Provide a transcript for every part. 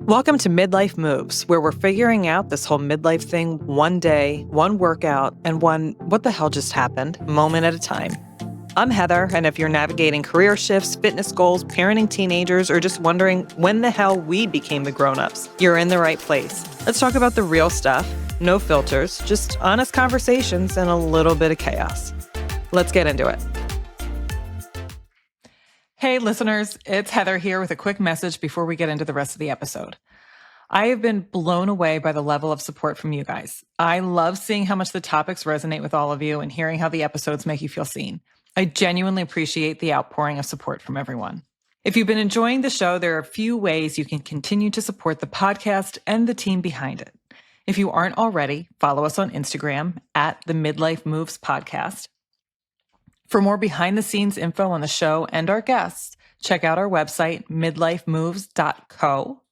Welcome to Midlife Moves, where we're figuring out this whole midlife thing one day, one workout, and one what the hell just happened moment at a time. I'm Heather, and if you're navigating career shifts, fitness goals, parenting teenagers, or just wondering when the hell we became the grown-ups, you're in the right place. Let's talk about the real stuff, no filters, just honest conversations and a little bit of chaos. Let's get into it. Hey listeners, it's Heather here with a quick message before we get into the rest of the episode. I have been blown away by the level of support from you guys. I love seeing how much the topics resonate with all of you and hearing how the episodes make you feel seen. I genuinely appreciate the outpouring of support from everyone. If you've been enjoying the show, there are a few ways you can continue to support the podcast and the team behind it. If you aren't already, follow us on Instagram at the Midlife Moves Podcast. For more behind-the-scenes info on the show and our guests, check out our website, midlifemoves.co.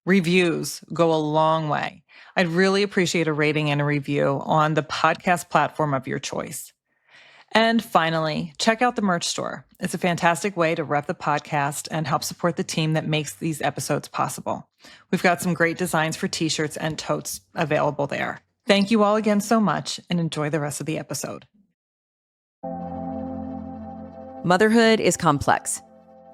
Reviews go a long way. I'd really appreciate a rating and a review on the podcast platform of your choice. And finally, check out the merch store. It's a fantastic way to rep the podcast and help support the team that makes these episodes possible. We've got some great designs for t-shirts and totes available there. Thank you all again so much, and enjoy the rest of the episode. Motherhood is complex.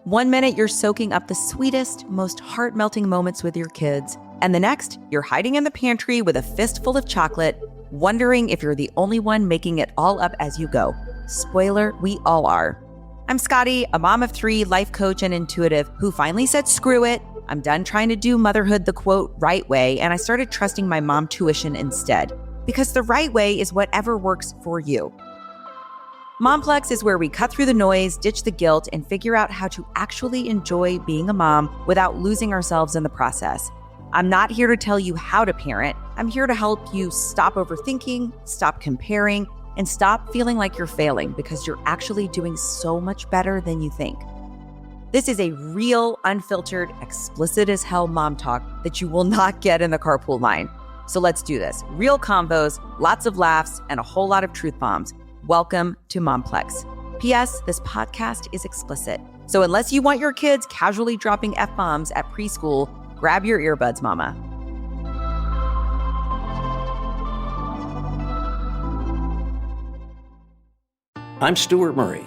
One minute you're soaking up the sweetest, most heart-melting moments with your kids, and the next you're hiding in the pantry with a fistful of chocolate, wondering if you're the only one making it all up as you go. Spoiler, we all are. I'm Scotty, a mom of 3, life coach and intuitive who finally said, screw it. I'm done trying to do motherhood the quote right way, and I started trusting my mom tuition instead. Because the right way is whatever works for you. Momplex is where we cut through the noise, ditch the guilt, and figure out how to actually enjoy being a mom without losing ourselves in the process. I'm not here to tell you how to parent. I'm here to help you stop overthinking, stop comparing, and stop feeling like you're failing because you're actually doing so much better than you think. This is a real, unfiltered, explicit as hell mom talk that you will not get in the carpool line. So let's do this. Real convos, lots of laughs, and a whole lot of truth bombs. Welcome to Momplex. P.S. This podcast is explicit. So unless you want your kids casually dropping F-bombs at preschool, grab your earbuds, mama. I'm Stuart Murray,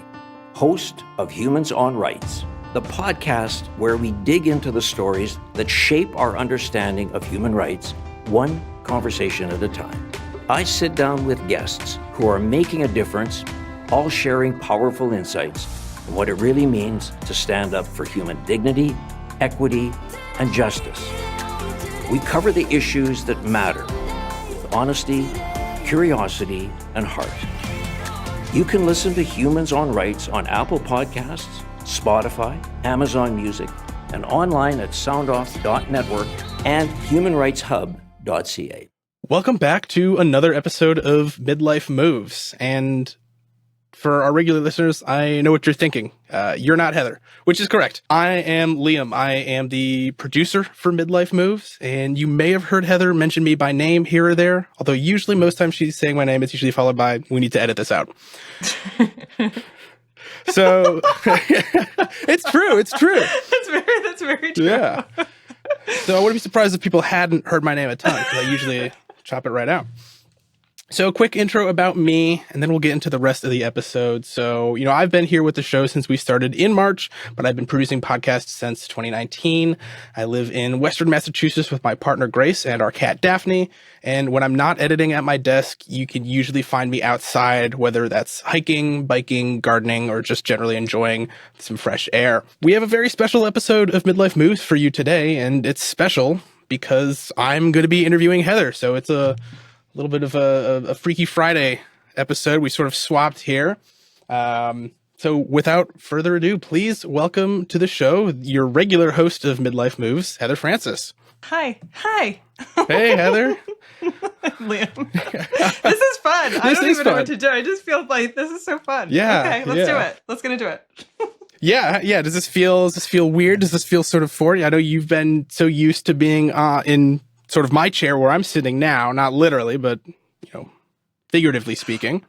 host of Humans on Rights, the podcast where we dig into the stories that shape our understanding of human rights, one conversation at a time. I sit down with guests who are making a difference, all sharing powerful insights on what it really means to stand up for human dignity, equity, and justice. We cover the issues that matter with honesty, curiosity, and heart. You can listen to Humans on Rights on Apple Podcasts, Spotify, Amazon Music, and online at soundoff.network and humanrightshub.ca. Welcome back to another episode of Midlife Moves. And for our regular listeners, I know what you're thinking. You're not Heather, which is correct. I am Liam. I am the producer for Midlife Moves. And you may have heard Heather mention me by name here or there. Although usually most times she's saying my name, it's usually followed by, we need to edit this out. So it's true. It's true. That's very true. Yeah. So I wouldn't be surprised if people hadn't heard my name a ton, because I usually chop it right out. So a quick intro about me, and then we'll get into the rest of the episode. So, I've been here with the show since we started in March, but I've been producing podcasts since 2019. I live in Western Massachusetts with my partner Grace and our cat Daphne. And when I'm not editing at my desk, you can usually find me outside, whether that's hiking, biking, gardening, or just generally enjoying some fresh air. We have a very special episode of Midlife Moves for you today, and it's special because I'm going to be interviewing Heather. So it's a little bit of a Freaky Friday episode. We sort of swapped here. So without further ado, please welcome to the show your regular host of Midlife Moves, Heather Francis. Hi. Hey, Heather. Liam. This is fun. I don't even know what to do. I just feel like this is so fun. Yeah. Okay, let's do it. Let's get into it. Yeah. Does this feel weird? Does this feel sort of foreign? I know you've been so used to being in sort of my chair where I'm sitting now, not literally, but, figuratively speaking.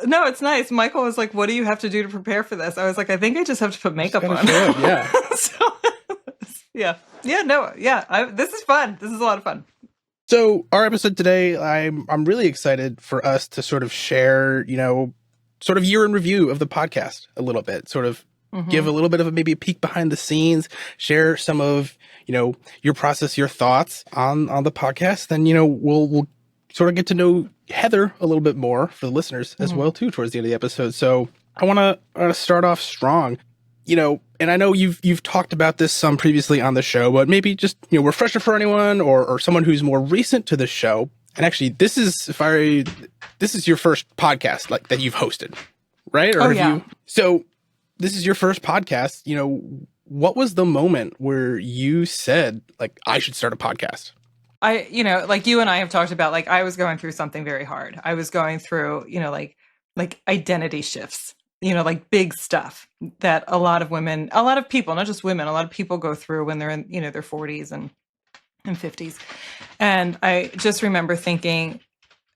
No, it's nice. Michael was like, what do you have to do to prepare for this? I was like, I think I just have to put makeup on. Yeah. So Yeah. Yeah. No. Yeah. This is fun. This is a lot of fun. So our episode today, I'm really excited for us to sort of share, sort of year in review of the podcast a little bit, sort of give a little bit of maybe a peek behind the scenes, share some of, your process, your thoughts on the podcast. Then, we'll sort of get to know Heather a little bit more for the listeners as well too towards the end of the episode. So I want to start off strong, and I know you've talked about this some previously on the show, but maybe just, refresher for anyone or someone who's more recent to the show. And actually, this is your first podcast like that you've hosted, right? Or so this is your first podcast. What was the moment where you said, like, I should start a podcast? Like you and I have talked about, like, I was going through something very hard. I was going through, like identity shifts, like big stuff that a lot of people, not just women, a lot of people go through when they're in, their 40s and 50s. And I just remember thinking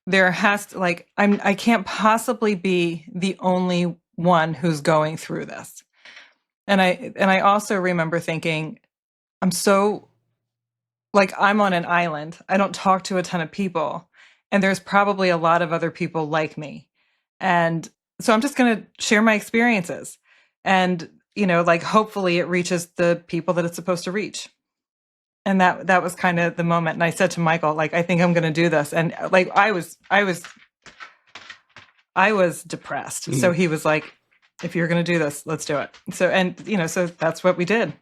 there has to, like, I can't possibly be the only one who's going through this. And I also remember thinking, I'm so, like, I'm on an island. I don't talk to a ton of people, and there's probably a lot of other people like me. And so I'm just going to share my experiences, and, like, hopefully it reaches the people that it's supposed to reach. And that was kind of the moment. And I said to Michael, like, I think I'm going to do this. And, like, I was depressed. So he was like, if you're going to do this, let's do it. So, and, so that's what we did.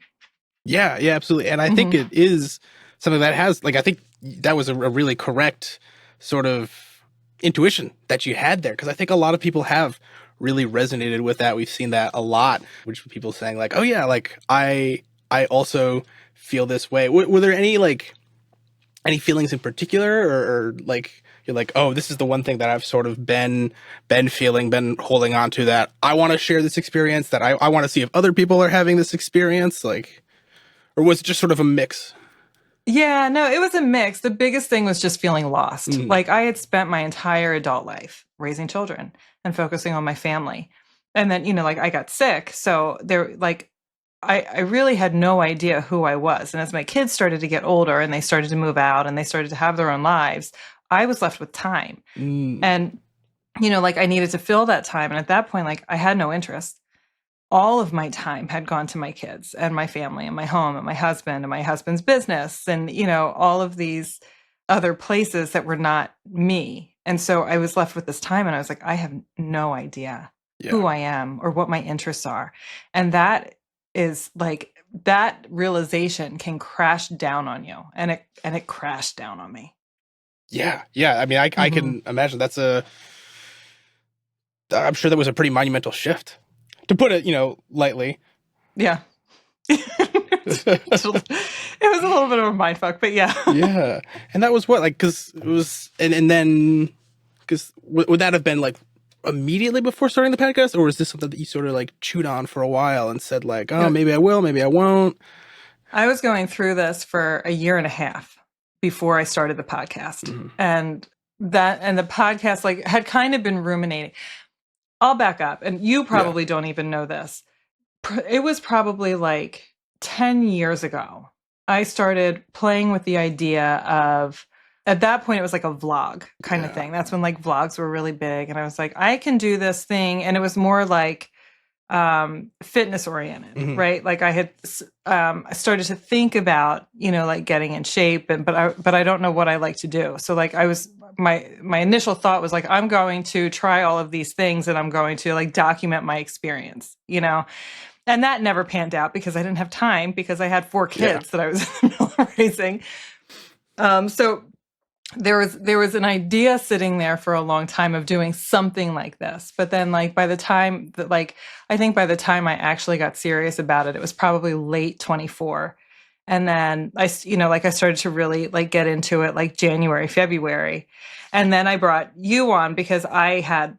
Yeah, absolutely. And I think it is something that has, like, I think that was a really correct sort of intuition that you had there. Because I think a lot of people have really resonated with that. We've seen that a lot, which people saying, like, oh yeah, like, I also feel this way. Were there any feelings in particular, or like, you're like, oh, this is the one thing that I've sort of been feeling, been holding on to, that I want to share this experience, that I want to see if other people are having this experience, like, or was it just sort of a mix? Yeah, no, it was a mix. The biggest thing was just feeling lost. Like, I had spent my entire adult life raising children and focusing on my family. And then, like, I got sick. So there, like, I really had no idea who I was. And as my kids started to get older and they started to move out and they started to have their own lives, I was left with time. And, like, I needed to fill that time. And at that point, like, I had no interest. All of my time had gone to my kids and my family and my home and my husband's business and, all of these other places that were not me. And so I was left with this time, and I was like, I have no idea who I am or what my interests are. And that is, like, that realization can crash down on you. And it crashed down on me. Yeah. I mean, I can imagine I'm sure that was a pretty monumental shift, to put it, lightly. Yeah. It was a little bit of a mindfuck, but yeah. Yeah. And that was what, like, because it was, and then, because would that have been, like, immediately before starting the podcast, or was this something that you sort of, like, chewed on for a while and said, like, oh, maybe I will, maybe I won't? I was going through this for a year and a half before I started the podcast. And the podcast, like, had kind of been ruminating. I'll back up, and you probably don't even know this. It was probably like 10 years ago. I started playing with the idea of, at that point, it was like a vlog kind of thing. That's when, like, vlogs were really big. And I was like, I can do this thing. And it was more like fitness oriented, right? Like, I had started to think about, like, getting in shape, but I don't know what I like to do. So, like, my initial thought was, like, I'm going to try all of these things, and I'm going to, like, document my experience, and that never panned out because I didn't have time, because I had 4 kids that I was raising. So there was an idea sitting there for a long time of doing something like this. But then, like, by the time that, like, I think by the time I actually got serious about it, it was probably late 24. And then I started to really, like, get into it, like, January, February. And then I brought you on because I had,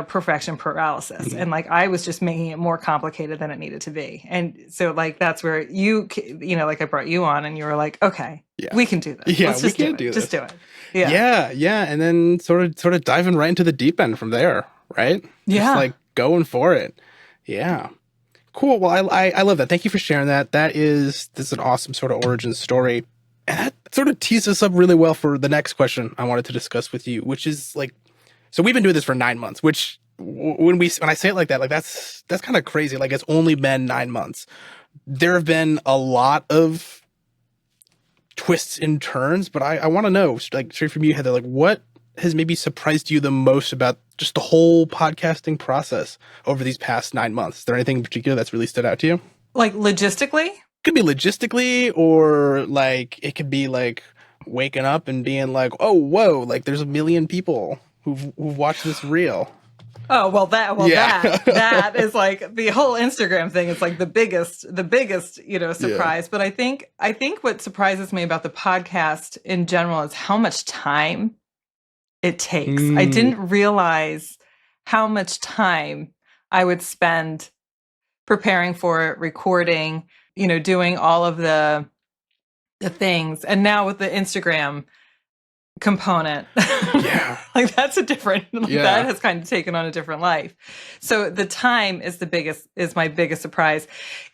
perfection paralysis. And, like, I was just making it more complicated than it needed to be. And so, like, that's where like, I brought you on, and you were like, okay, we can do this. Yeah, let's just we can do this. Just do it. Yeah. And then sort of diving right into the deep end from there, right? Yeah. Just, like, going for it. Yeah. Cool. Well, I love that. Thank you for sharing that. This is an awesome sort of origin story. And that sort of tees us up really well for the next question I wanted to discuss with you, which is like, so we've been doing this for 9 months, which when I say it like that, like that's kind of crazy. Like it's only been 9 months. There have been a lot of twists and turns, but I want to know, like straight from you, Heather, like what has maybe surprised you the most about just the whole podcasting process over these past 9 months? Is there anything in particular that's really stood out to you? Like logistically? Could be logistically, or like it could be like waking up and being like, oh, whoa, like there's a million people who've watched this reel. Oh, that is like the whole Instagram thing. It's like the biggest, surprise. Yeah. But I think what surprises me about the podcast in general is how much time it takes. I didn't realize how much time I would spend preparing for it, recording, doing all of the things. And now with the Instagram component, like that's a different, that has kind of taken on a different life. So the time is my biggest surprise.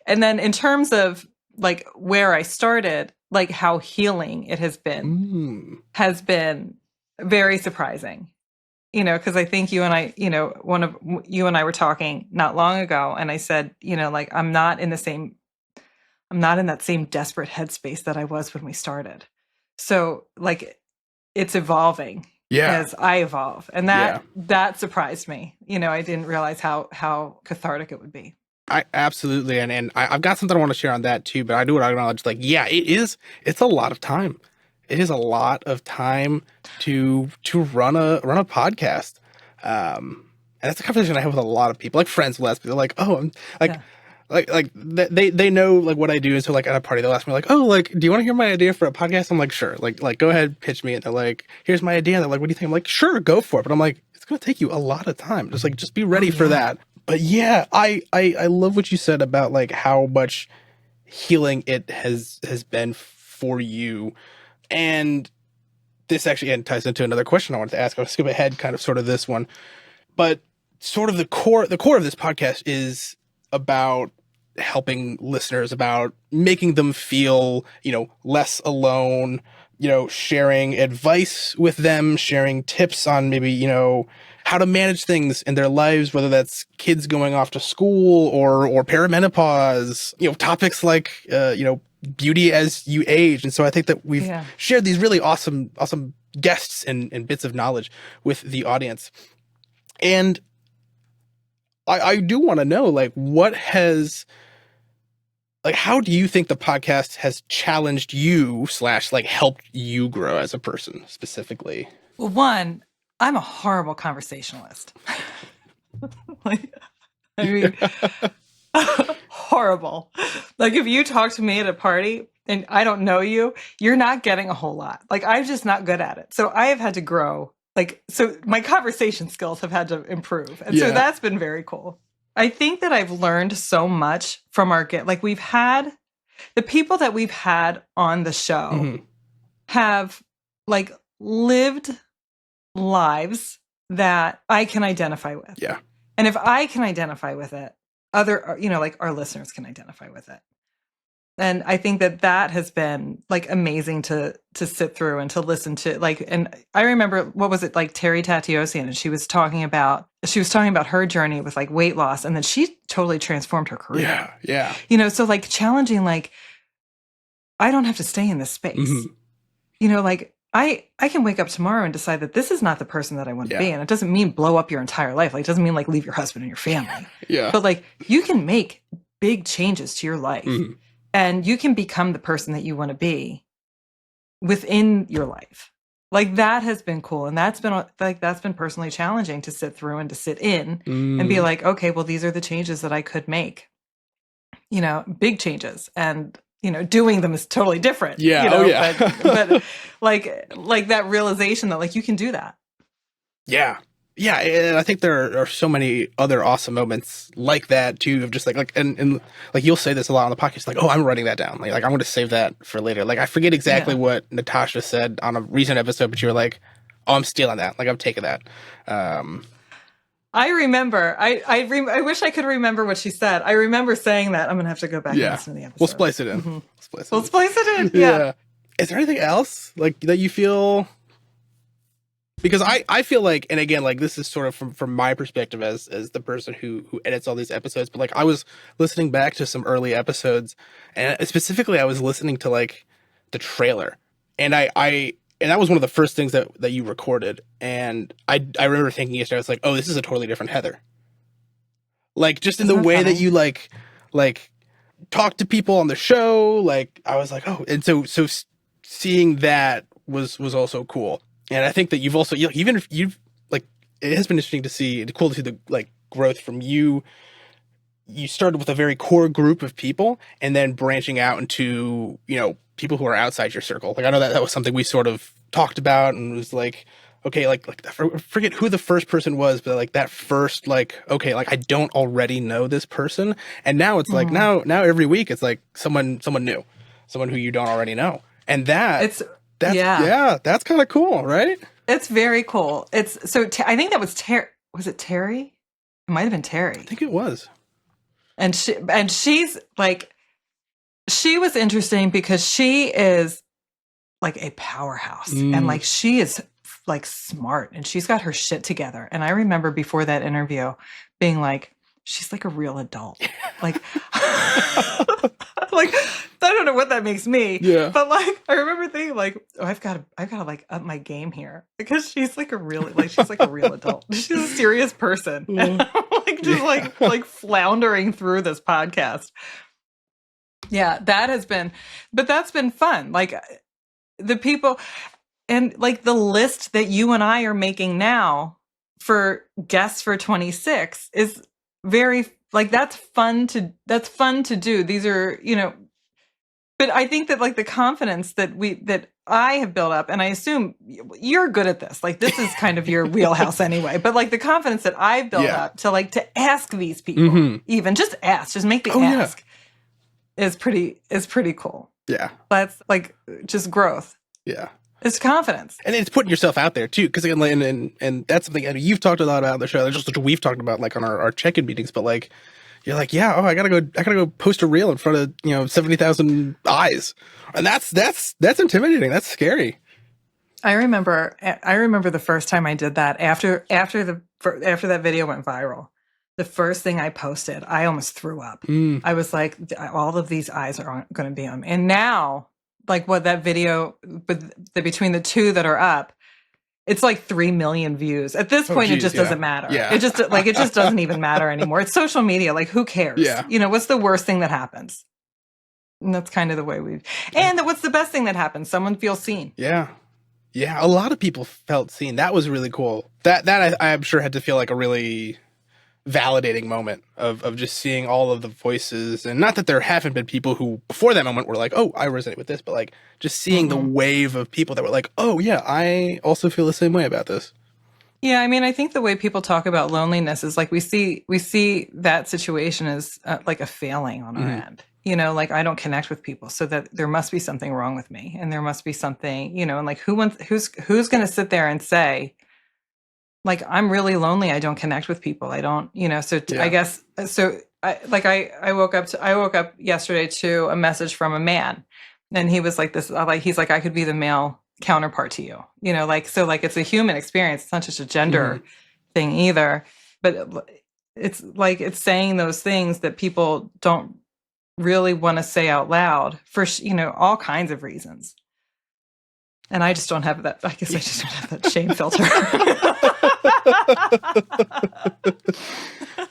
And then in terms of like where I started, like how healing it has been very surprising, because I think you and I, you and I were talking not long ago, and I said, like I'm not in that same desperate headspace that I was when we started. So like it's evolving as I evolve. And that surprised me. I didn't realize how cathartic it would be. I absolutely. And I've got something I want to share on that too, but I do want to acknowledge like, it's a lot of time. It is a lot of time to run a podcast. And that's a conversation I have with a lot of people, like friends will ask me, they're like, oh, I'm like, like they know like what I do. And so like at a party, they'll ask me like, oh, like, do you want to hear my idea for a podcast? I'm like, sure. Like, go ahead, pitch me. And they're like, here's my idea. And they're like, what do you think? I'm like, sure, go for it. But I'm like, it's going to take you a lot of time. Just be ready for that. But yeah, I love what you said about like how much healing it has been for you. And this actually ties into another question I wanted to ask. I'll skip ahead kind of sort of this one, but sort of the core of this podcast is about helping listeners, about making them feel, less alone, sharing advice with them, sharing tips on maybe, how to manage things in their lives, whether that's kids going off to school or perimenopause, topics like, beauty as you age. And so I think that we've shared these really awesome guests and bits of knowledge with the audience. And I do want to know, like, how do you think the podcast has challenged you / like helped you grow as a person specifically? Well, one, I'm a horrible conversationalist. Horrible. Like if you talk to me at a party and I don't know you, you're not getting a whole lot. Like I'm just not good at it. So I have had to grow. So my conversation skills have had to improve. And so that's been very cool. I think that I've learned so much from we've had the people that we've had on the show have like lived lives that I can identify with. Yeah. And if I can identify with it, our listeners can identify with it. And I think that has been like amazing to sit through and to listen to. Like, and I remember, what was it, like Terry Tatiosian, and she was talking about her journey with like weight loss, and then she totally transformed her career. Yeah. So like challenging, like I don't have to stay in this space. Like I can wake up tomorrow and decide that this is not the person that I want to be. And it doesn't mean blow up your entire life. Like it doesn't mean like leave your husband and your family. But like you can make big changes to your life. And you can become the person that you want to be within your life. Like that has been cool. And that's been personally challenging to sit through and to sit in and be like, okay, well, these are the changes that I could make, big changes. And, doing them is totally different. But like that realization that like, you can do that. Yeah. Yeah, and I think there are so many other awesome moments like that too, of just like and like you'll say this a lot on the podcast, like, oh, I'm writing that down. Like I'm going to save that for later. Like I forget exactly what Natasha said on a recent episode, but you were like, oh, I'm stealing that. Like I'm taking that. I remember. I wish I could remember what she said. I remember saying that. I'm gonna have to go back and listen to the episode. We'll splice it in. Mm-hmm. We'll splice it in. Yeah. Is there anything else like that you feel? Because I feel like, and again, like this is sort of from my perspective as the person who edits all these episodes, but like I was listening back to some early episodes, and specifically I was listening to like the trailer, and and that was one of the first things that you recorded, and I remember thinking yesterday, I was like, oh, this is a totally different Heather. Like just in the way that you like talk to people on the show, like I was like, oh, and so seeing that was also cool. And I think that you've also, even if you've like, it has been interesting to see, it's cool to see the like growth from you. You started with a very core group of people and then branching out into, people who are outside your circle. Like, I know that was something we sort of talked about and was like, okay, like I forget who the first person was, but like that first, like, okay, like I don't already know this person. And now it's like, now every week it's like someone new, someone who you don't already know. And that's kind of cool, right? It's very cool. It's so I think that was was it Terry? It might have been Terry. I think it was. And she's like, she was interesting because she is like a powerhouse and like she is like smart and she's got her shit together. And I remember before that interview being like, she's like a real adult. Like, like I don't know what that makes me. Yeah. But like I remember thinking like, oh, I've got to like up my game here because she's like she's like a real adult. She's a serious person. And I'm like just like floundering through this podcast. Yeah, that's been fun. Like the people and like the list that you and I are making now for guests for 26 is very like that's fun to do. These are, but I think that like the confidence that I have built up, and I assume you're good at this. Like this is kind of your wheelhouse anyway. But like the confidence that I've built up to ask these people, even just make the ask is pretty cool. Yeah. That's like just growth. Yeah. It's confidence. And it's putting yourself out there too. Because again, and that's something you've talked a lot about on the show. Just what we've talked about like on our check-in meetings, but like you're like, yeah, I gotta go post a reel in front of 70,000 eyes. And that's intimidating. That's scary. I remember the first time I did that after that video went viral. The first thing I posted, I almost threw up. I was like, all of these eyes are going to be on me. And now, like what that video, but between the two that are up, it's like 3 million views. At this point, it just doesn't matter. Yeah. It just doesn't even matter anymore. It's social media. Like, who cares? Yeah. What's the worst thing that happens? And that's kind of the way and what's the best thing that happens? Someone feels seen. Yeah. Yeah. A lot of people felt seen. That was really cool. That I'm sure had to feel like a really validating moment of just seeing all of the voices. And not that there haven't been people who before that moment were like, oh, I resonate with this, but like just seeing the wave of people that were like, oh yeah, I also feel the same way about this. Yeah, I mean, I think the way people talk about loneliness is like we see that situation as like a failing on our end. Like I don't connect with people, so that there must be something wrong with me, and there must be something, and like who's going to sit there and say, like, I'm really lonely. I don't connect with people. I don't, I guess so. I woke up yesterday to a message from a man, and he was like this, he's like, I could be the male counterpart to you, so it's a human experience. It's not just a gender thing either, but it's like, it's saying those things that people don't really want to say out loud for, all kinds of reasons. And I just don't have that. I guess I just don't have that shame filter.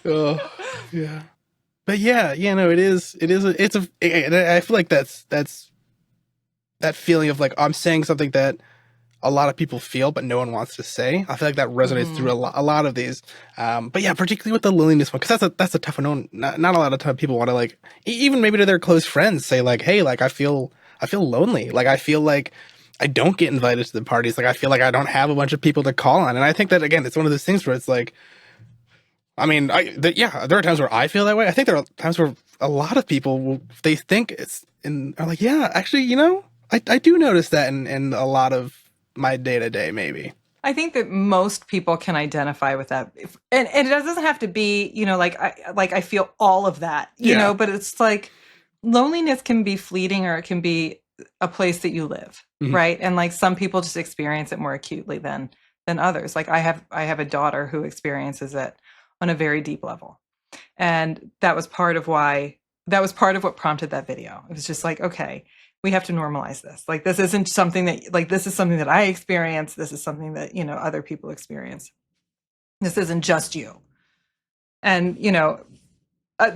Oh, yeah. But yeah, I feel like that's that feeling of like, I'm saying something that a lot of people feel, but no one wants to say. I feel like that resonates through a lot of these. But yeah, particularly with the loneliness one, because that's a tough one. Not a lot of time people want to like, even maybe to their close friends say like, hey, like I feel lonely. Like I feel like I don't get invited to the parties. Like I feel like I don't have a bunch of people to call on. And I think that again, it's one of those things where it's like, I mean, there are times where I feel that way. I think there are times where a lot of people they think are like, yeah, actually, I do notice that in a lot of my day to day, maybe. I think that most people can identify with that. And it doesn't have to be, like I feel all of that, Yeah. but it's like loneliness can be fleeting or it can be a place that you live, Mhm. right? And like some people just experience it more acutely than others. Like I have a daughter who experiences it on a very deep level. And that was part of what prompted that video. It was just like, okay, we have to normalize this. Like, this isn't something that, like, this is something that I experience. This is something that, other people experience. This isn't just you. And, uh,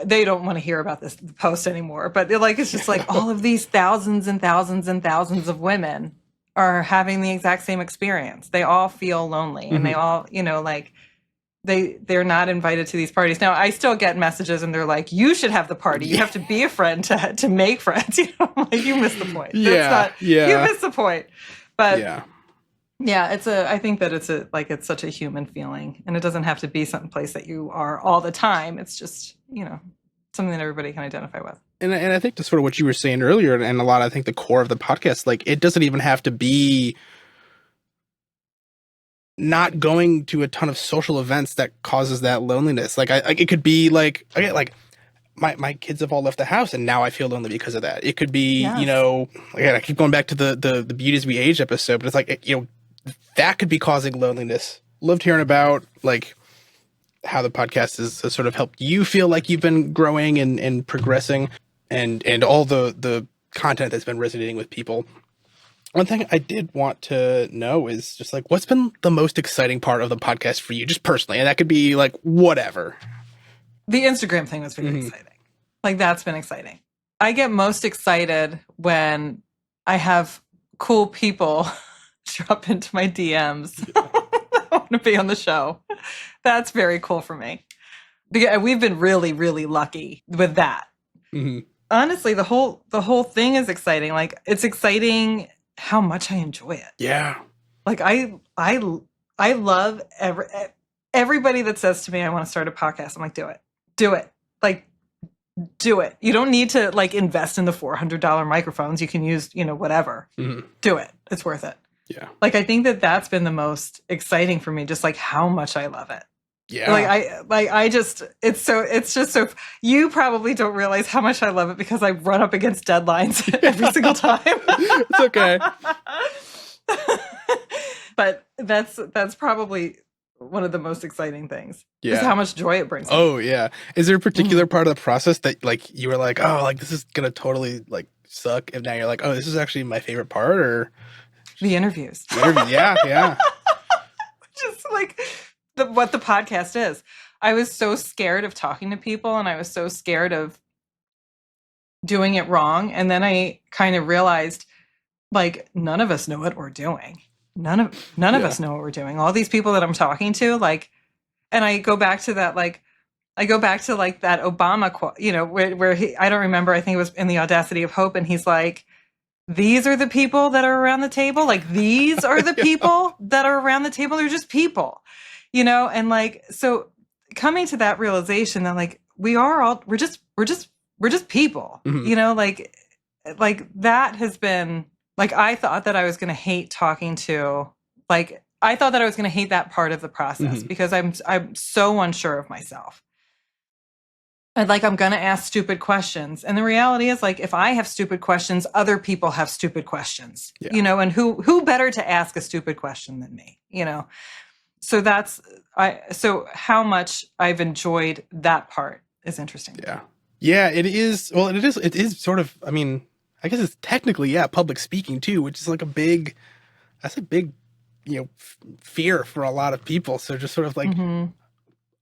they don't want to hear about this post anymore, but they're like, it's just like all of these thousands and thousands and thousands of women are having the exact same experience. They all feel lonely and they all, like, they're not invited to these parties. Now, I still get messages and they're like, you should have the party. You have to be a friend to make friends. Like, you missed the point. Yeah. You missed the point. But yeah, I think that it's such a human feeling, and it doesn't have to be some place that you are all the time. It's just, something that everybody can identify with. And I think that's sort of what you were saying earlier, and a lot, I think the core of the podcast, like, it doesn't even have to be not going to a ton of social events that causes that loneliness. Like, it could be like, again, like my kids have all left the house and now I feel lonely because of that. It could be, Yes. Again, I keep going back to the Beauty as We Age episode, but it's like, that could be causing loneliness. Loved hearing about like how the podcast has sort of helped you feel like you've been growing and progressing, and all the content that's been resonating with people. One thing I did want to know is just like, what's been the most exciting part of the podcast for you, just personally? And that could be like whatever. The Instagram thing was very exciting. Like, that's been exciting. I get most excited when I have cool people drop into my DMs. I want to be on the show. That's very cool for me. Because we've been really, really lucky with that. Mm-hmm. Honestly, the whole thing is exciting. Like, it's exciting how much I enjoy it. Yeah. Like, I love everybody that says to me, I want to start a podcast. I'm like, do it. Like, do it. You don't need to like invest in the $400 microphones. You can use, whatever. Mm-hmm. Do it. It's worth it. Yeah. Like, I think that that's been the most exciting for me. Just like how much I love it. Yeah. It's just so, you probably don't realize how much I love it because I run up against deadlines every single time. It's okay. But that's probably one of the most exciting things. Yeah. Is how much joy it brings me. Oh yeah. Is there a particular part of the process that like you were like, oh, like this is gonna totally like suck, and now you're like, oh, this is actually my favorite part? Or The interviews. Yeah. Just like what the podcast is. I was so scared of talking to people, and I was so scared of doing it wrong. And then I kind of realized, like, none of us know what we're doing. None of us know what we're doing. All these people that I'm talking to, like, and I go back to that, like, that Obama quote, where he, I don't remember, I think it was in The Audacity of Hope, and he's like, these are the people that are around the table. Like, these are the people that are around the table. They're just people, and like, so coming to that realization that like, we're just people, like that has been like, I thought that I was going to hate talking to, like, I thought that I was going to hate that part of the process because I'm so unsure of myself. And like, I'm going to ask stupid questions. And the reality is, like, if I have stupid questions, other people have stupid questions, and who better to ask a stupid question than me, So so how much I've enjoyed that part is interesting. Yeah. Yeah, it is. Well, it is sort of, I mean, I guess it's technically, public speaking too, which is like that's a big, fear for a lot of people. So just sort of like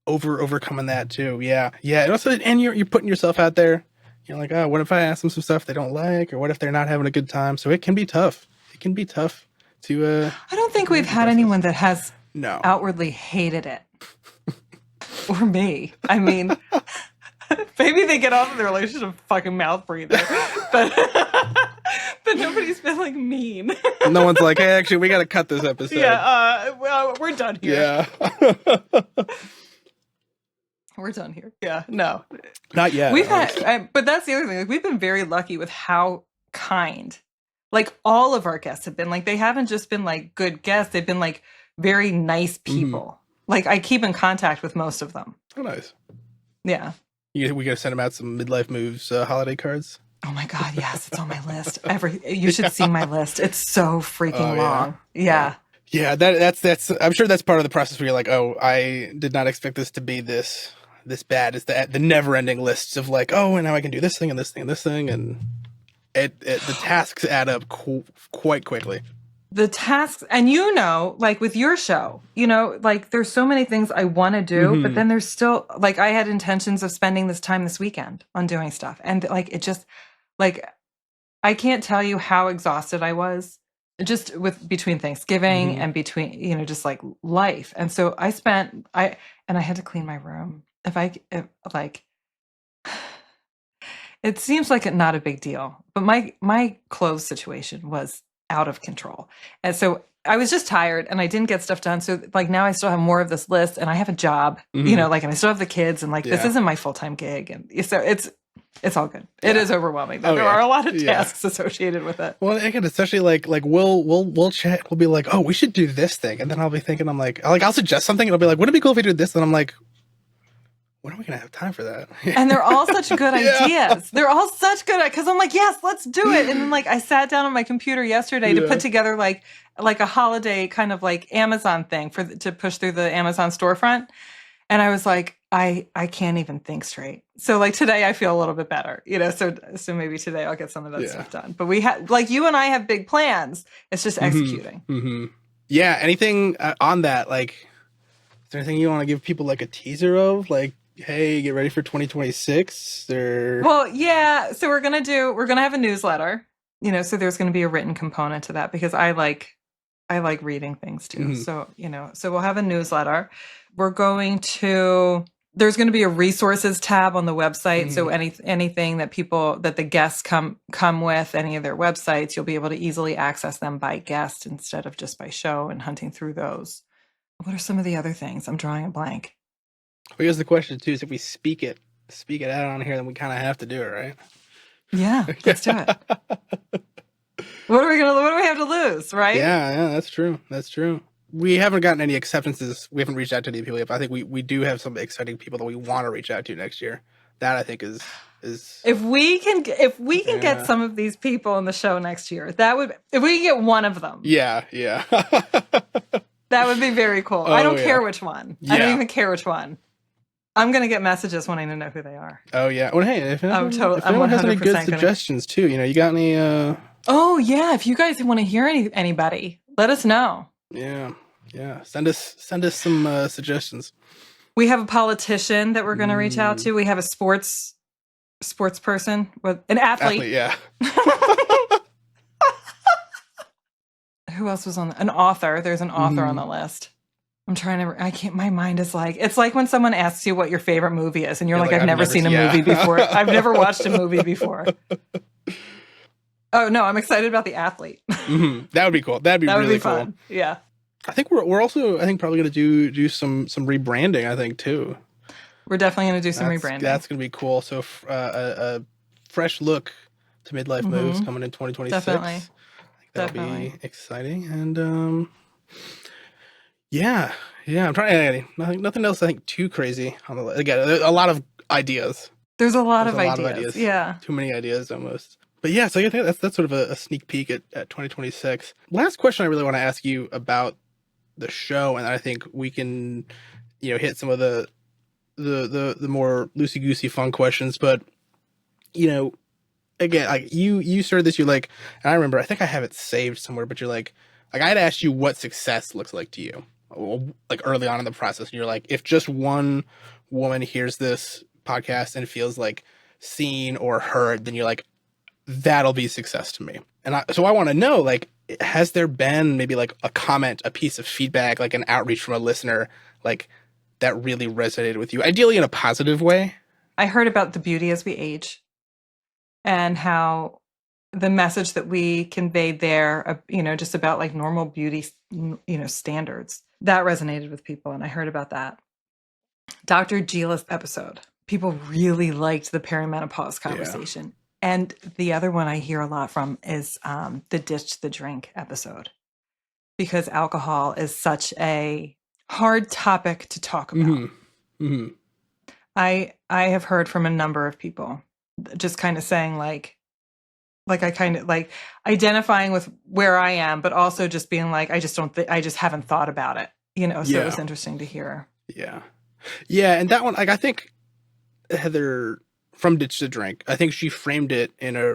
overcoming that too. Yeah. Yeah. And also, and you're putting yourself out there. You're like, oh, what if I ask them some stuff they don't like? Or what if they're not having a good time? So it can be tough. It can be tough to, I don't think we've had anyone that has no outwardly hated it. Or me. I mean, maybe they get off of the relationship fucking mouth breather, but nobody's been like mean. No one's like, hey, actually, we got to cut this episode. Yeah, well, we're done here. Yeah. We're done here. Yeah, no, not yet. We've had, but that's the other thing. Like, we've been very lucky with how kind, like all of our guests have been like, they haven't just been like good guests. They've been like very nice people. Like I keep in contact with most of them. Oh, nice. Yeah. We gotta send them out some Midlife Moves holiday cards. Oh my God. Yes. It's on my list. You should see my list. It's so freaking long. Yeah. Yeah. That's, I'm sure that's part of the process where you're like, oh, I did not expect this to be this bad. Is the never ending lists of like, oh, and now I can do this thing and this thing and this thing. And the tasks add up quite quickly. The tasks, and like with your show, like there's so many things I want to do, but then there's still like I had intentions of spending this time this weekend on doing stuff. And like it just like I can't tell you how exhausted I was just between Thanksgiving and between, just like life. And so I had to clean my room. It seems like not a big deal, but my clothes situation was out of control. And so I was just tired and I didn't get stuff done. So like now I still have more of this list and I have a job, and I still have the kids and like, this isn't my full-time gig. And so it's all good. Yeah. It is overwhelming. There are a lot of tasks associated with it. Well, again, especially like we'll chat. We'll be like, oh, we should do this thing. And then I'll be thinking, I'll suggest something. And I'll be like, wouldn't it be cool if we did this? And I'm like, when are we going to have time for that? And they're all such good ideas. They're all such good, because I'm like, yes, let's do it. And then like I sat down on my computer yesterday to put together like a holiday kind of like Amazon thing to push through the Amazon storefront. And I was like, I can't even think straight. So like today I feel a little bit better, so maybe today I'll get some of that stuff done. But we have, like you and I have big plans. It's just executing. Yeah. Anything on that? Like, is there anything you want to give people like a teaser of? Like, hey, get ready for 2026 or... Well, yeah. So we're going to have a newsletter, so there's going to be a written component to that because I like reading things too. So, so we'll have a newsletter. There's going to be a resources tab on the website. So anything that the guests come with, any of their websites, you'll be able to easily access them by guest instead of just by show and hunting through those. What are some of the other things? I'm drawing a blank. Well, here's the question too: is if we speak it out on here, then we kind of have to do it, right? Yeah, let's do it. What do we have to lose, right? Yeah, that's true. We haven't gotten any acceptances. We haven't reached out to any people yet, but I think we do have some exciting people that we want to reach out to next year. That I think is if we can get some of these people on the show next year, if we can get one of them. Yeah. That would be very cool. I don't care which one. I don't even care which one. I'm going to get messages wanting to know who they are. Oh, yeah. Well, hey, if anyone has any good suggestions, too, you got any... Oh, yeah. If you guys want to hear anybody, let us know. Yeah. Send us some suggestions. We have a politician that we're going to reach out to. We have a sports person, an athlete. Yeah. Who else was on an author? There's an author on the list. I'm trying to, my mind is like, it's like when someone asks you what your favorite movie is and you're like, I've never seen a movie before. I've never watched a movie before. Oh no, I'm excited about the athlete. That would be cool. That would be really cool. Fun. Yeah. I think we're also, probably going to do some rebranding, I think too. We're definitely going to do some rebranding. That's going to be cool. So a fresh look to Midlife Moves coming in 2026. Definitely. That'll be exciting. And I'm trying nothing else I think too crazy on the list. Again, a lot of ideas. There's a lot of ideas. Yeah. Too many ideas almost. But yeah, so I think that's sort of a sneak peek at 2026. Last question I really want to ask you about the show, and I think we can, hit some of the more loosey-goosey fun questions, but again, like you started this, you're like, and I remember, I think I have it saved somewhere, but you're like I had asked you what success looks like to you, like early on in the process. And you're like, if just one woman hears this podcast and feels like seen or heard, then you're like, that'll be success to me. And so I want to know, like, has there been maybe like a comment, a piece of feedback, like an outreach from a listener, like that really resonated with you, ideally in a positive way? I heard about the beauty as we age and how the message that we conveyed there, just about like normal beauty, standards, that resonated with people. And I heard about that. Dr. Gila's episode, people really liked the perimenopause conversation. And the other one I hear a lot from is the ditch the drink episode, because alcohol is such a hard topic to talk about. Mm-hmm. Mm-hmm. I have heard from a number of people just kind of saying like I kind of like identifying with where I am, but also just being like, I just I just haven't thought about it, you know? So it was interesting to hear. Yeah. Yeah. And that one, like, I think Heather from Ditch to Drink, I think she framed it in a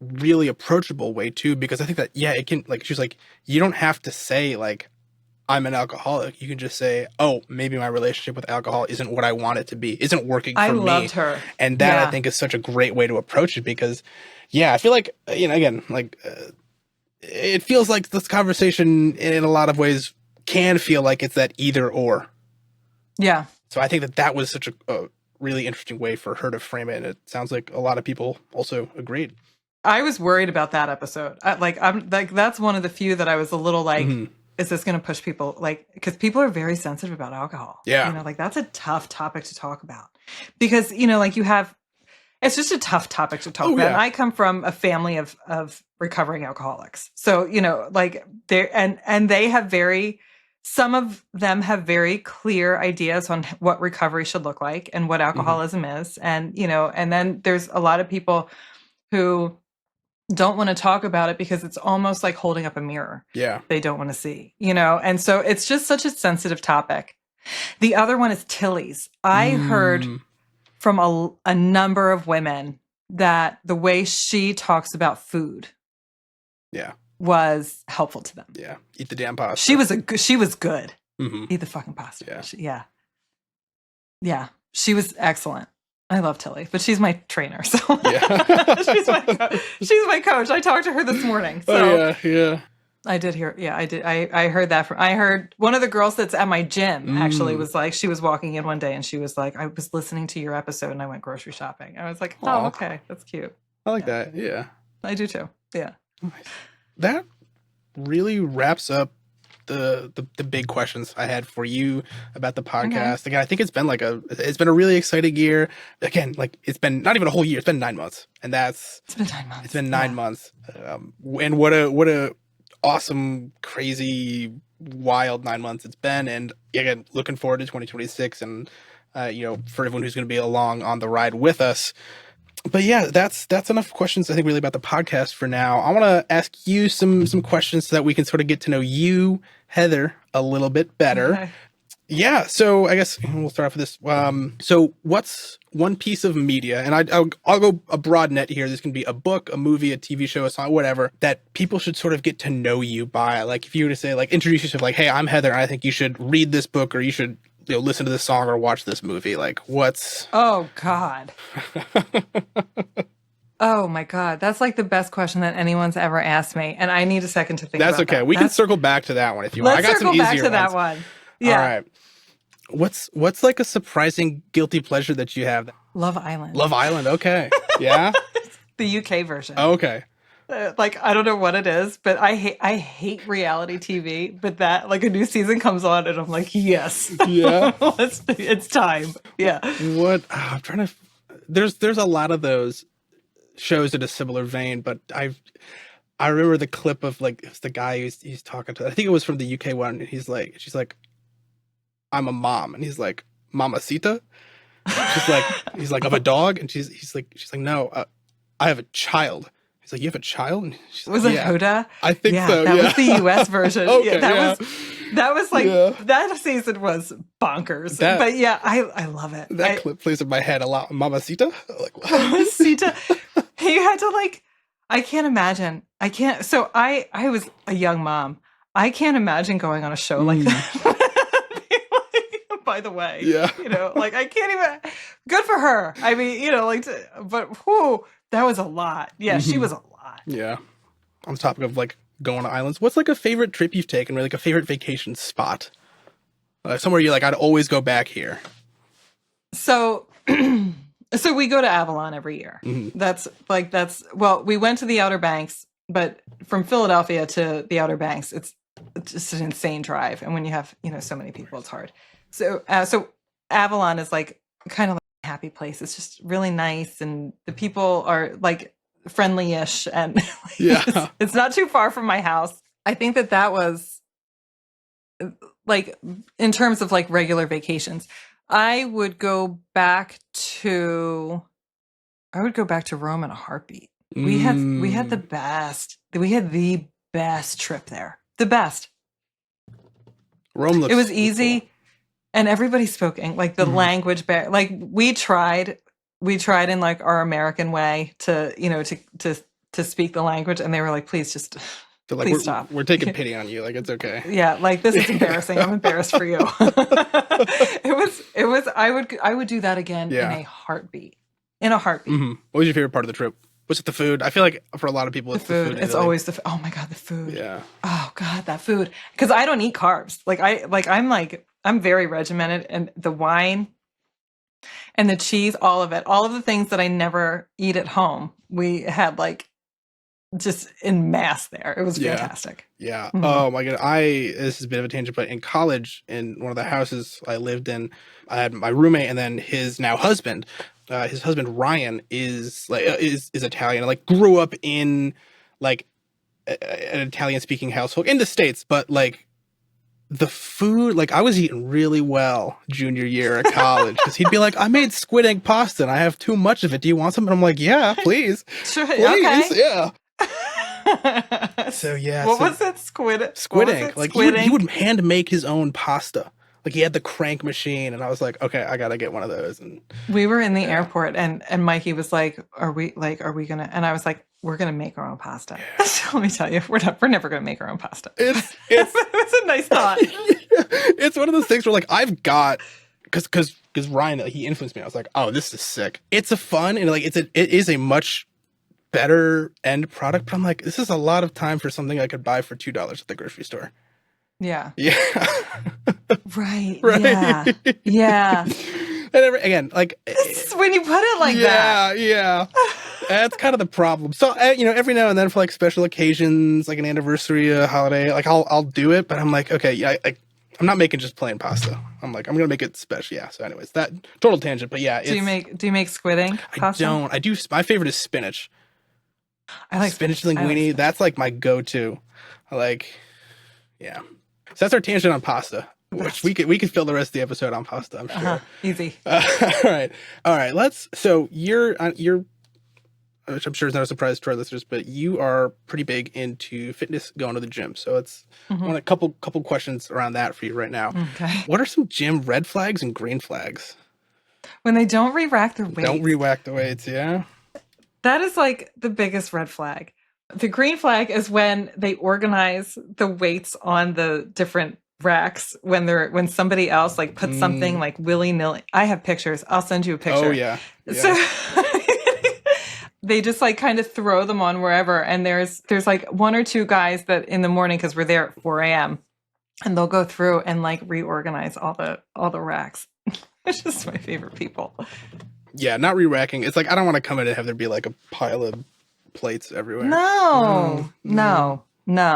really approachable way too, because I think that, yeah, it can, like, she's like, you don't have to say like, I'm an alcoholic. You can just say, oh, maybe my relationship with alcohol isn't what I want it to be, isn't working for me. I loved her. And that I think is such a great way to approach it, because I feel like, you know, again, like it feels like this conversation in a lot of ways can feel like it's that either or. Yeah. So I think that was such a really interesting way for her to frame it. And it sounds like a lot of people also agreed. I was worried about that episode. I'm like, that's one of the few that I was a little like, is this going to push people? Like, because people are very sensitive about alcohol. Yeah. You know, like that's a tough topic to talk about, because, you know, like it's just a tough topic to talk about. Yeah. And I come from a family of recovering alcoholics. So, you know, like they have some of them have very clear ideas on what recovery should look like and what alcoholism is. And, you know, and then there's a lot of people who don't want to talk about it because it's almost like holding up a mirror. Yeah. They don't want to see, you know? And so it's just such a sensitive topic. The other one is Tilly's. I heard from a number of women that the way she talks about food was helpful to them. Yeah. Eat the damn pasta. She was good. Mm-hmm. Eat the fucking pasta. Yeah. Yeah. She was excellent. I love Tilly, but she's my trainer. So she's my coach. I talked to her this morning. So yeah. I did hear. Yeah, I did. I heard that I heard one of the girls that's at my gym actually was like, she was walking in one day and she was like, I was listening to your episode and I went grocery shopping. I was like, oh, okay. That's cute. I like that. Yeah. I do too. Yeah. Nice. That really wraps up the big questions I had for you about the podcast. Again, I think it's been a really exciting year. Again, like it's been not even a whole year. It's been 9 months, and it's been 9 months. It's been 9 months, and what a awesome, crazy, wild 9 months it's been. And again, looking forward to 2026, and you know, for everyone who's going to be along on the ride with us. But yeah, that's enough questions, I think, really about the podcast for now. I want to ask you some questions so that we can sort of get to know you, Heather, a little bit better. Okay. Yeah, so I guess we'll start off with this. So what's one piece of media, and I'll go a broad net here. This can be a book, a movie, a TV show, a song, whatever, that people should sort of get to know you by. Like if you were to say, like, introduce yourself, like, hey, I'm Heather, and I think you should read this book, or you should, you know, listen to this song or watch this movie. Like, what's... Oh, God. Oh, my God. That's like the best question that anyone's ever asked me. And I need a second to think about that. That's okay. We can circle back to that one if you want. Let's circle back to that one. Yeah. All right. What's like a surprising guilty pleasure that you have? Love Island. Love Island. Okay. Yeah. The UK version. Oh, okay. Like, I don't know what it is, but I hate reality TV, but that, like, a new season comes on and I'm like, yes. Yeah. it's time. Yeah. What? I'm trying to, there's a lot of those shows in a similar vein, but I remember the clip of, like, it's the guy he's talking to, I think it was from the UK one, and she's like, I'm a mom, and he's like, Mamacita? He's like, of a dog? And she's like, no, I have a child. He's like, you have a child? And she's like, was it Hoda? I think so. That was the US version. Okay, that was like, that season was bonkers. But yeah, I love it. That clip plays in my head a lot. Mamacita? Like, Mamacita. You had to, like, I can't imagine. So I was a young mom. I can't imagine going on a show like that. By the way, you know, like, I can't even, good for her. I mean, you know, like, but whew, that was a lot. Yeah, she was a lot. Yeah. On the topic of, like, going to islands, what's, like, a favorite trip you've taken, or, like, a favorite vacation spot? Somewhere you're like, I'd always go back here. So we go to Avalon every year. Well, we went to the Outer Banks, but from Philadelphia to the Outer Banks, it's just an insane drive. And when you have, you know, so many people, it's hard. So Avalon is like kind of like a happy place. It's just really nice. And the people are like, friendly-ish, and Yeah. it's not too far from my house. I think that was like, in terms of like regular vacations, I would go back to Rome in a heartbeat. We had the best. We had the best trip there. The best. Rome looks. It was easy, cool. and everybody spoke like the language. Like we tried in like our American way to speak the language, and they were like, please just. So like please stop. We're taking pity on you. Like it's okay. Yeah, like this is embarrassing. I'm embarrassed for you. It was. I would do that again in a heartbeat. In a heartbeat. Mm-hmm. What was your favorite part of the trip? Was it the food? I feel like for a lot of people, it's the food. It's always the. Oh my god, the food. Yeah. Oh god, that food. Because I don't eat carbs. I'm very regimented, and the wine and the cheese, all of it, all of the things that I never eat at home, we had like just in mass there. It was fantastic. Yeah. Mm-hmm. Oh my god. This is a bit of a tangent, but in college, in one of the houses I lived in, I had my roommate and then his now husband. His husband Ryan is Italian. Like grew up in like an Italian speaking household in the States, but like the food, like I was eating really well junior year at college because he'd be like, I made squid ink pasta and I have too much of it. Do you want some? And I'm like, yeah, please. Sure, please. Okay. Yeah. So yeah. What was it? Squid ink. Like he would hand make his own pasta. Like he had the crank machine, and I was like, okay, I gotta get one of those. And we were in the airport, and Mikey was like, are we gonna? And I was like, we're gonna make our own pasta. Yeah. Let me tell you, we're never gonna make our own pasta. It's it was a nice thought. It's one of those things where like I've got because Ryan, he influenced me. I was like, oh, this is sick. It's a fun and like it is a much better end product, but I'm like, this is a lot of time for something I could buy for $2 at the grocery store. Yeah. Yeah. Right. Yeah. Yeah. And again, like when you put it like that. Yeah. That's kind of the problem. So, every now and then for like special occasions, like an anniversary, a holiday, like I'll do it, but I'm like, okay, yeah, I'm not making just plain pasta. I'm like, I'm going to make it special. Yeah. So anyways, that total tangent, but yeah. Do you make squid ink pasta? I don't. I do. My favorite is spinach. I like spinach linguine. That's like my go-to. Yeah. So that's our tangent on pasta, which we could fill the rest of the episode on pasta, I'm sure. Easy. All right. So you're, which I'm sure is not a surprise to our listeners, but you are pretty big into fitness, going to the gym. So I want a couple questions around that for you right now. Okay. What are some gym red flags and green flags? When they don't re-rack their weights. Don't re-rack the weights, yeah. That is like the biggest red flag. The green flag is when they organize the weights on the different racks when somebody else like puts something like willy-nilly. I have pictures. I'll send you a picture. Oh yeah. So they just like kind of throw them on wherever. And there's like one or two guys that in the morning, because we're there at 4 a.m. and they'll go through and like reorganize all the racks. It's just my favorite people. Yeah, not re-racking. It's like I don't want to come in and have there be like a pile of plates everywhere. No.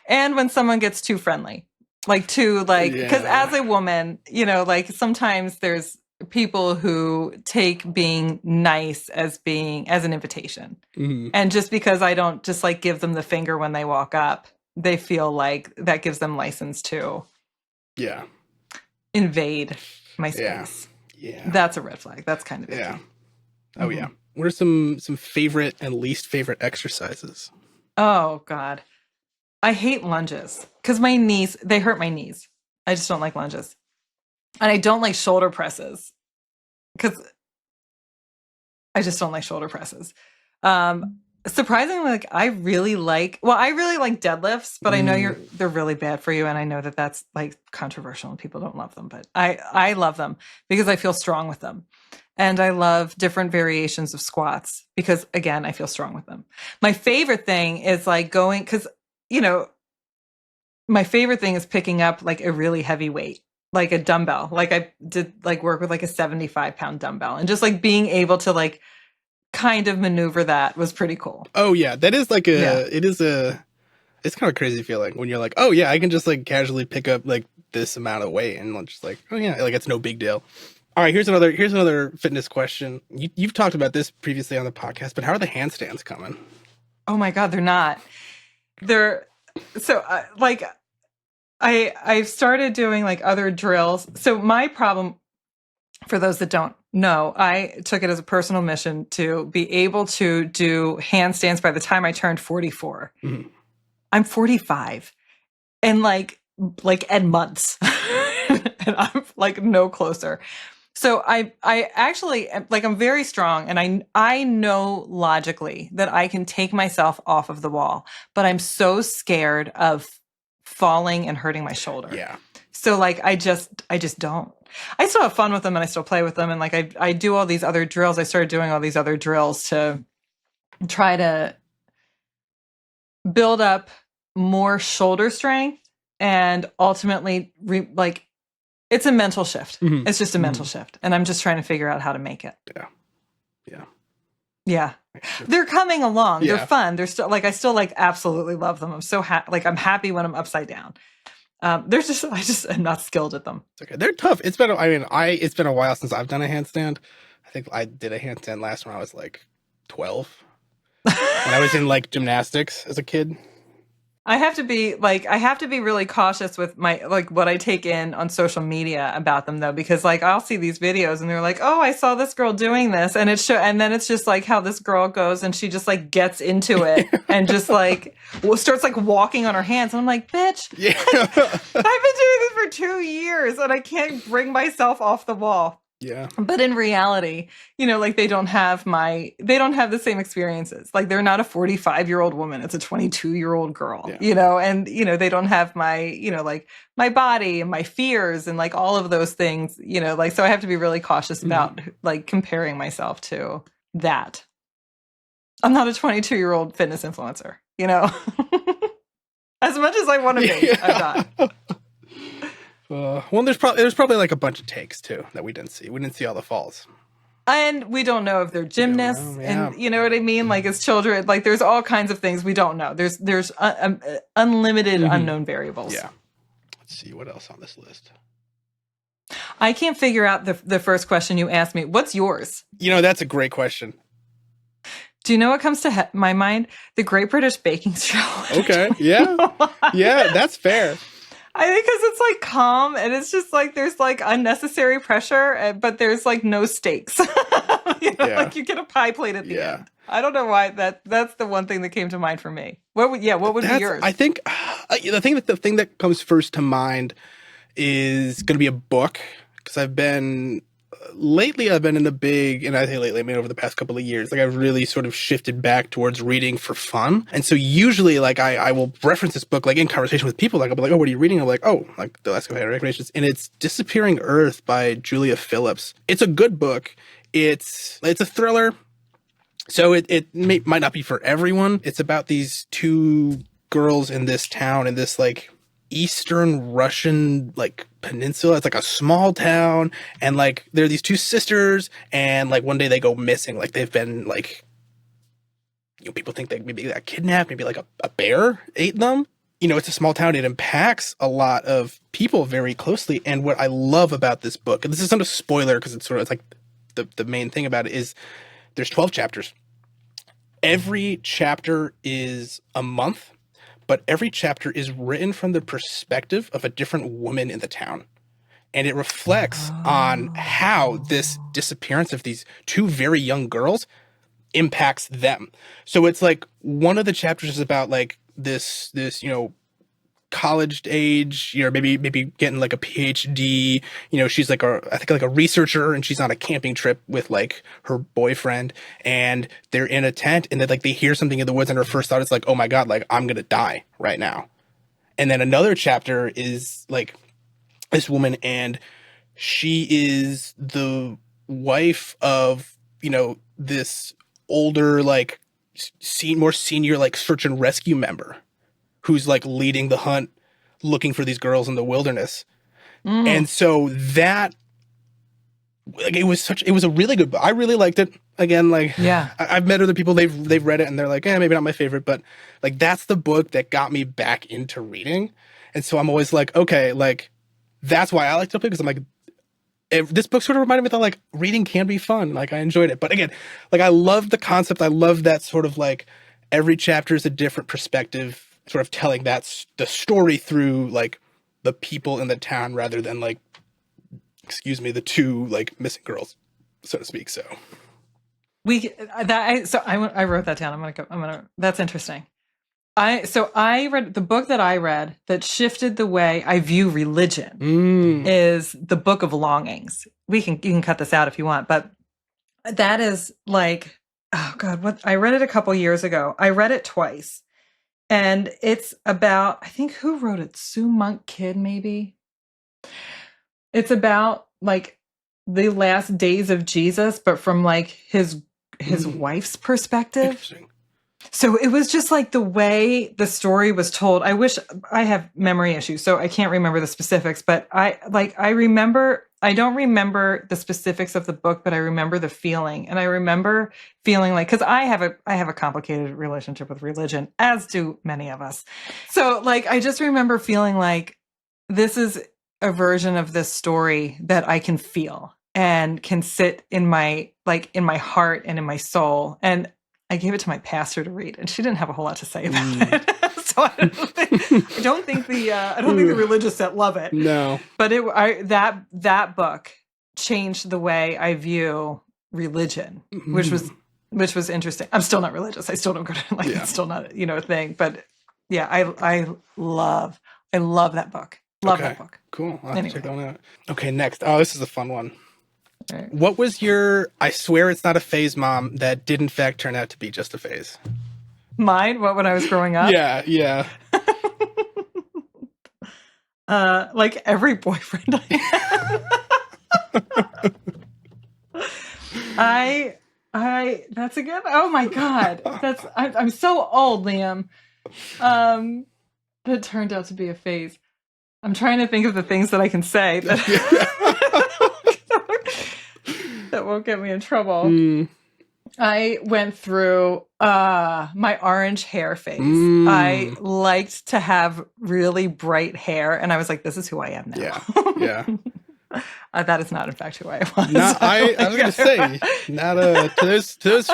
And when someone gets too friendly, because as a woman, like sometimes there's people who take being nice as an invitation. Mm-hmm. And just because I don't just like give them the finger when they walk up, they feel like that gives them license to invade my space. Yeah. That's a red flag. That's kind of it. Yeah. Oh yeah. What are some favorite and least favorite exercises? Oh God. I hate lunges because my knees, they hurt my knees. I just don't like lunges. And I don't like shoulder presses because I just don't like shoulder presses. Surprisingly, like I really like deadlifts, but I know they're really bad for you. And I know that that's like controversial and people don't love them, but I love them because I feel strong with them. And I love different variations of squats because again, I feel strong with them. My favorite thing is like going, cause my favorite thing is picking up like a really heavy weight, like a dumbbell. Like I did like work with like a 75-pound dumbbell and just like being able to like kind of maneuver that was pretty cool. Oh yeah. That is like it's kind of crazy feeling when you're like, oh yeah, I can just like casually pick up like this amount of weight and just like, oh yeah, like it's no big deal. All right, here's another fitness question. You've talked about this previously on the podcast, but how are the handstands coming? Oh my God, they're not. They're so I've started doing like other drills. So my problem, for those that don't know, I took it as a personal mission to be able to do handstands by the time I turned 44. Mhm. I'm 45 and and months. And I'm like no closer. So I actually like I'm very strong and I know logically that I can take myself off of the wall, but I'm so scared of falling and hurting my shoulder. Yeah. So like I just don't. I still have fun with them and I still play with them and like I do all these other drills. I started doing all these other drills to try to build up more shoulder strength and ultimately it's a mental shift. Mhm. It's just a mental shift. And I'm just trying to figure out how to make it. Yeah. Yeah. Yeah. They're coming along. Yeah. They're fun. They're still I still absolutely love them. I'm so I'm happy when I'm upside down. There's just I'm not skilled at them. It's okay. They're tough. It's been a while since I've done a handstand. I think I did a handstand last when I was like 12. When I was in like gymnastics as a kid. I have to be really cautious with my what I take in on social media about them though, because I'll see these videos and they're like, oh, I saw this girl doing this, and and then it's just like how this girl goes and she just gets into it and just starts walking on her hands, and I'm like, bitch, Yeah. I've been doing this for 2 years and I can't bring myself off the wall. Yeah. But in reality, they don't have the same experiences. They're not a 45-year-old woman. It's a 22-year-old girl, Yeah. and, they don't have my, my body and my fears and all of those things, so I have to be really cautious about comparing myself to that. I'm not a 22-year-old fitness influencer, as much as I want to be, I'm not. Well, there's probably a bunch of takes too that we didn't see. We didn't see all the falls, and we don't know if they're gymnasts, yeah. and you know what I mean. As children, there's all kinds of things we don't know. There's unlimited unknown variables. Yeah. Let's see what else on this list. I can't figure out the first question you asked me. What's yours? That's a great question. Do you know what comes to my mind? The Great British Baking Show. Okay. Yeah. Yeah, that's fair. I think because it's calm and it's just there's unnecessary pressure, but there's no stakes. You get a pie plate at the end. I don't know why that's the one thing that came to mind for me. What would be yours? I think the thing that comes first to mind is going to be a book, because I've been in a big, and I say lately, I mean over the past couple of years, I've really sort of shifted back towards reading for fun. And so usually I will reference this book in conversation with people. I'll be like, oh, what are you reading? I'm like, oh, they'll ask if I have recommendations. And it's Disappearing Earth by Julia Phillips. It's a good book. It's a thriller. So it might not be for everyone. It's about these two girls in this town, in this Eastern Russian peninsula. It's a small town, and there are these two sisters, and one day they go missing. They've been people think they maybe got kidnapped, maybe a bear ate them. It's a small town. It impacts a lot of people very closely. And what I love about this book, and this isn't a spoiler because it's the main thing about it, is there's 12 chapters. Every chapter is a month, but every chapter is written from the perspective of a different woman in the town. And it reflects on how this disappearance of these two very young girls impacts them. So it's one of the chapters is about this college age, maybe getting a PhD. She's I think a researcher, and she's on a camping trip with her boyfriend, and they're in a tent, and then they hear something in the woods, and her first thought is oh my God, I'm gonna die right now. And then another chapter is this woman, and she is the wife of this older more senior search and rescue member, who's leading the hunt, looking for these girls in the wilderness. And so that it was a really good book. I really liked it. Again, I've met other people, they've read it and they're maybe not my favorite, but that's the book that got me back into reading. And so I'm always okay, that's why I like to play, because I'm this book sort of reminded me that like reading can be fun. Like I enjoyed it. But again, like I love the concept. I love that sort of like every chapter is a different perspective, sort of telling the story through like the people in the town rather than like, the two like missing girls, so to speak. So I wrote that down. That's interesting. I read the book that I read that shifted the way I view religion is the Book of Longings. You can cut this out if you want, but that is like, oh God, I read it a couple years ago. I read it twice, and it's about, I think, who wrote it? Sue Monk Kidd, maybe. It's about like the last days of Jesus, but from like his wife's perspective. Interesting. So it was just like the way the story was told. I wish I have memory issues, so I can't remember the specifics, but I don't remember the specifics of the book, but I remember the feeling. And I remember feeling like, cause I have a complicated relationship with religion, as do many of us. So like, I just remember feeling like this is a version of this story that I can feel and can sit in my heart and in my soul. And I gave it to my pastor to read, and she didn't have a whole lot to say about it. So I don't think the religious set love it. No, but that book changed the way I view religion, which was interesting. I'm still not religious. I still don't go to it's still not a thing. But yeah, I love that book. Love that book. Cool. I'll have to check that one out. Okay, next. Oh, this is a fun one. Right. What was your I swear it's not a phase, Mom, that did in fact turn out to be just a phase? Mine? What, when I was growing up? Yeah. Like every boyfriend I had. That's a good, oh my God. I'm so old, Liam. That turned out to be a phase. I'm trying to think of the things that I can say that won't get me in trouble. I went through my orange hair phase. I liked to have really bright hair, and I was like, this is who I am now. Yeah. That is not, in fact, who I was. I was going to say, not to those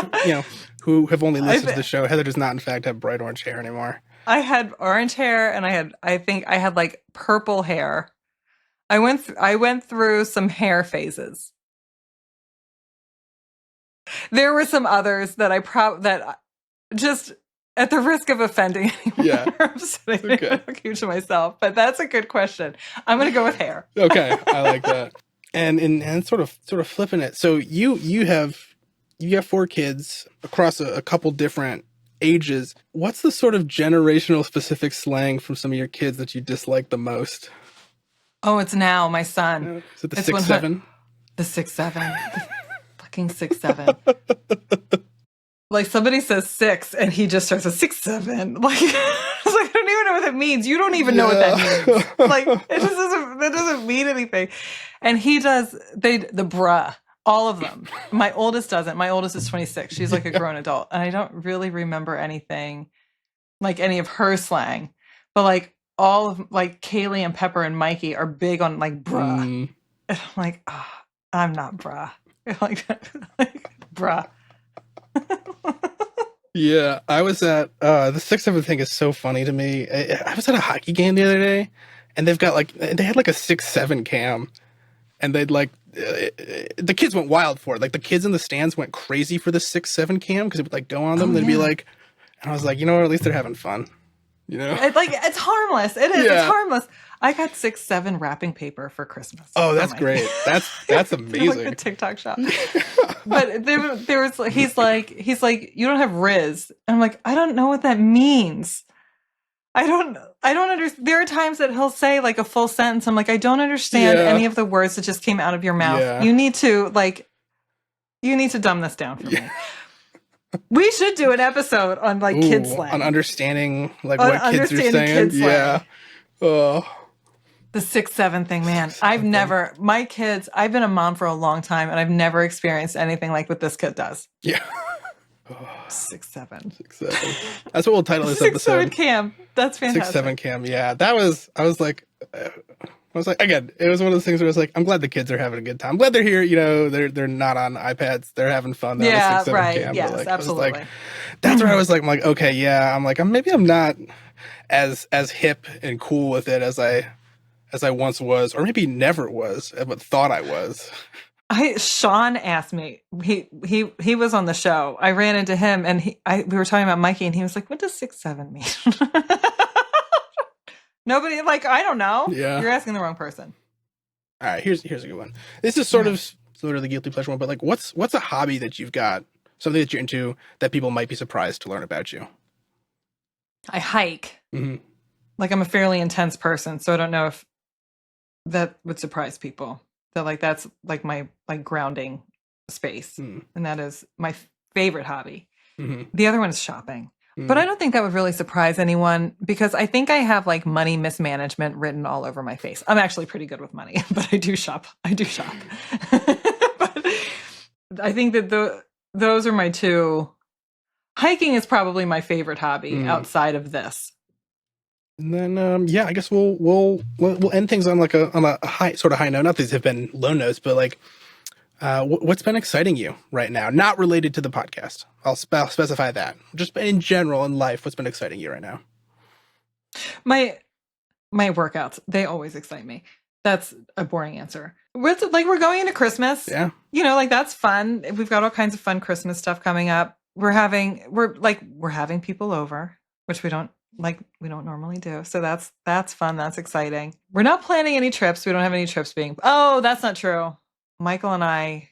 who have only listened to the show, Heather does not, in fact, have bright orange hair anymore. I had orange hair, and I think I had like purple hair. I went through some hair phases. There were some others that that just at the risk of offending anyone, I'm sitting there looking to myself. But that's a good question. I'm going to go with hair. Okay, I like that. And sort of flipping it. So you have 4 kids across a couple different ages. What's the sort of generational specific slang from some of your kids that you dislike the most? Oh, it's now my son. Is it the 6'7"? The 6'7". Fucking 6'7". Like somebody says 6 and he just starts with 6'7". Like, I was like, I don't even know what that means. You don't even know what that means. Like, that doesn't mean anything. And he does the bruh. All of them. My oldest doesn't. My oldest is 26. She's like a grown adult. And I don't really remember anything, like any of her slang. But like all of, like Kaylee and Pepper and Mikey are big on like bruh. And I'm like, oh, I'm not bruh. like bruh. Yeah, I was at, the 6'7" thing is so funny to me. I was at a hockey game the other day, and they had like a 6'7" cam. And they'd like, the kids went wild for it. Like the kids in the stands went crazy for the 6'7" cam because it would like go on them. They'd be like, and I was like, you know what? At least they're having fun. You know, it's harmless. It is. Yeah. It's harmless. I got 6'7" wrapping paper for Christmas. Oh, that's great. That's amazing. Like the TikTok shop. But there was, he's like, you don't have Riz. And I'm like, I don't know what that means. I don't understand. There are times that he'll say like a full sentence. I'm like, I don't understand any of the words that just came out of your mouth. Yeah. You need to dumb this down for me. We should do an episode on like kids slang. On understanding like what kids are saying. Yeah. Oh. The 6'7" thing, man. I've been a mom for a long time and I've never experienced anything like what this kid does. Yeah. 6'7". 6'7". That's what we'll title this episode. 6'7" cam. That's fantastic. 6'7" cam. Yeah. I was like, I was like, again, it was one of those things where I was like, I'm glad the kids are having a good time. I'm glad they're here. You know, they're not on iPads. They're having fun. They're on the 6-7 right. cam. Yes, But like, absolutely. I was like, that's where I was like, okay, yeah. Maybe I'm not as hip and cool with it as I once was, or maybe never was, but thought I was. Sean asked me. He was on the show. I ran into him, and we were talking about Mikey, and he was like, "What does 6-7 mean?" Nobody, like, I don't know. Yeah, you're asking the wrong person. All right, here's a good one. This is sort of the guilty pleasure one, but like, what's a hobby that you've got, something that you're into that people might be surprised to learn about you? I hike. Mm-hmm. Like, I'm a fairly intense person, so I don't know if that would surprise people. That like that's like my grounding space, and that is my favorite hobby. Mm-hmm. The other one is shopping, but I don't think that would really surprise anyone because I think I have like money mismanagement written all over my face. I'm actually pretty good with money, but I do shop. But I think that those are my two. Hiking is probably my favorite hobby outside of this. And then, I guess we'll end things on a high note. Not these have been low notes, but like, what's been exciting you right now? Not related to the podcast. I'll specify that. Just in general in life, what's been exciting you right now? My workouts, they always excite me. That's a boring answer. We're going into Christmas. Yeah. You know, like that's fun. We've got all kinds of fun Christmas stuff coming up. We're having people over, which we don't normally do. So that's fun. That's exciting. We're not planning any trips. We don't have any trips that's not true. Michael and I,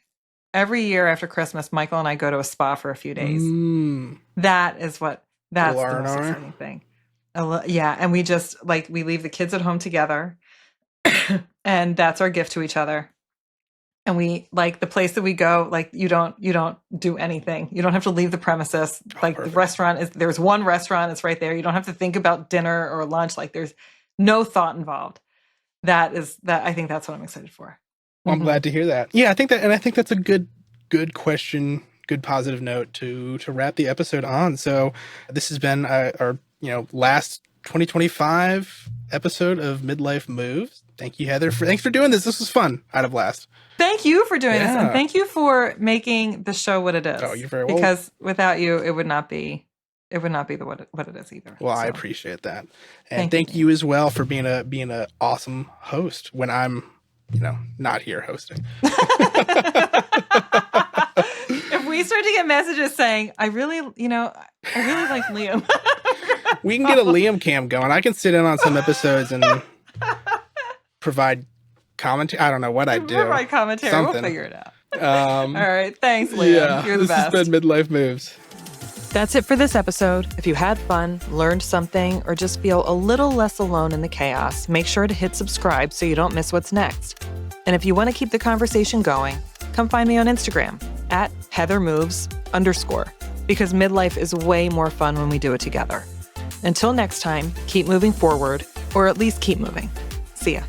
every year after Christmas, Michael and I go to a spa for a few days. That's the most exciting thing. Yeah. And we just we leave the kids at home together and that's our gift to each other. And we like the place that we go, like you don't do anything. You don't have to leave the premises. Like the restaurant there's one restaurant, it's right there. You don't have to think about dinner or lunch. Like there's no thought involved. I think that's what I'm excited for. Well, I'm glad to hear that. Yeah, I think that's a good question, good positive note to wrap the episode on. So this has been our last 2025 episode of Midlife Moves. Thank you, Heather. Thanks for doing this. This was fun. I'd have blast. Thank you for doing this, and thank you for making the show what it is. Oh, you're very welcome. Because without you, it would not be what it is either. Well, so. I appreciate that, and thank you as well for being a awesome host when I'm not here hosting. If we start to get messages saying, I really like Liam. We can get a Liam cam going. I can sit in on some episodes and provide commentary. I don't know what I'd do. Provide commentary. Something. We'll figure it out. All right. Thanks, Liam. Yeah, you're the best. This has been Midlife Moves. That's it for this episode. If you had fun, learned something, or just feel a little less alone in the chaos, make sure to hit subscribe so you don't miss what's next. And if you want to keep the conversation going, come find me on Instagram @HeatherMoves_, because midlife is way more fun when we do it together. Until next time, keep moving forward, or at least keep moving. See ya.